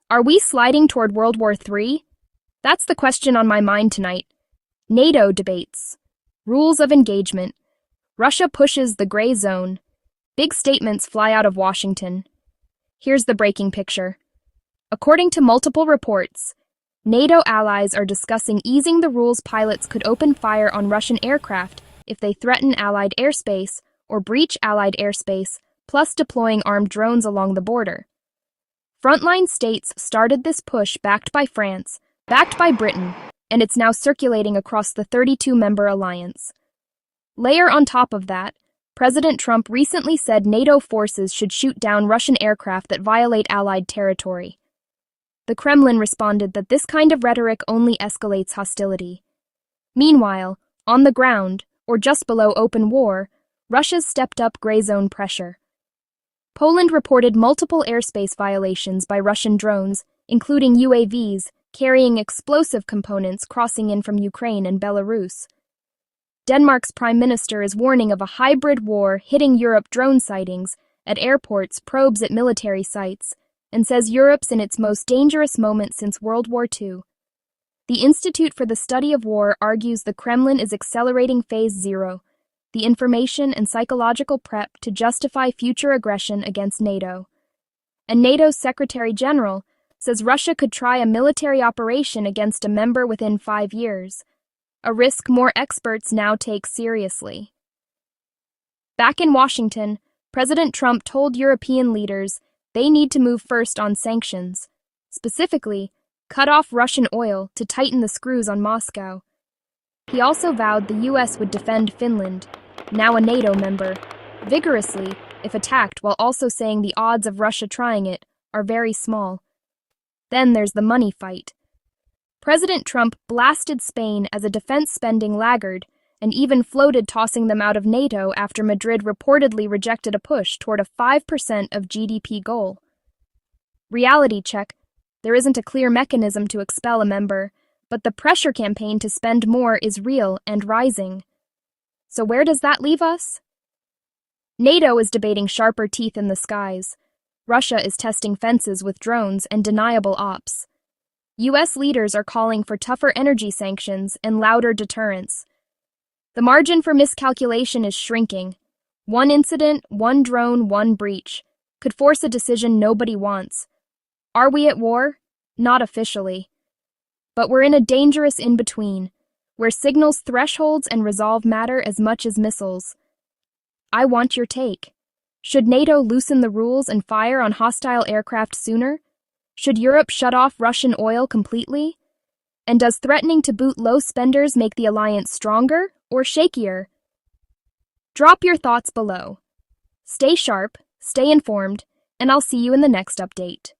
Are we sliding toward World War III? That's the question on my mind tonight. NATO debates. Rules of engagement. Russia pushes the gray zone. Big statements fly out of Washington. Here's the breaking picture. According to multiple reports, NATO allies are discussing easing the rules pilots could open fire on Russian aircraft if they threaten Allied airspace or breach Allied airspace, plus deploying armed drones along the border. Frontline states started this push backed by France, backed by Britain, and it's now circulating across the 32-member alliance. Layer on top of that, President Trump recently said NATO forces should shoot down Russian aircraft that violate Allied territory. The Kremlin responded that this kind of rhetoric only escalates hostility. Meanwhile, on the ground, or just below open war, Russia's stepped up gray zone pressure. Poland reported multiple airspace violations by Russian drones, including UAVs, carrying explosive components crossing in from Ukraine and Belarus. Denmark's prime minister is warning of a hybrid war hitting Europe drone sightings at airports, probes at military sites, and says Europe's in its most dangerous moment since World War II. The Institute for the Study of War argues the Kremlin is accelerating Phase Zero, the information and psychological prep to justify future aggression against NATO. And NATO's Secretary General says Russia could try a military operation against a member within 5 years, a risk more experts now take seriously. Back in Washington, President Trump told European leaders they need to move first on sanctions, specifically, cut off Russian oil to tighten the screws on Moscow. He also vowed the U.S. would defend Finland, now a NATO member, vigorously if attacked, while also saying the odds of Russia trying it are very small. Then there's the money fight. President Trump blasted Spain as a defense spending laggard and even floated tossing them out of NATO after Madrid reportedly rejected a push toward a 5% of GDP goal. Reality check. There isn't a clear mechanism to expel a member, but the pressure campaign to spend more is real and rising. So where does that leave us? NATO is debating sharper teeth in the skies. Russia is testing fences with drones and deniable ops. U.S. leaders are calling for tougher energy sanctions and louder deterrence. The margin for miscalculation is shrinking. One incident, one drone, one breach could force a decision nobody wants. Are we at war? Not officially. But we're in a dangerous in-between, where signals thresholds and resolve matter as much as missiles. I want your take. Should NATO loosen the rules and fire on hostile aircraft sooner? Should Europe shut off Russian oil completely? And does threatening to boot low spenders make the alliance stronger or shakier? Drop your thoughts below. Stay sharp, stay informed, and I'll see you in the next update.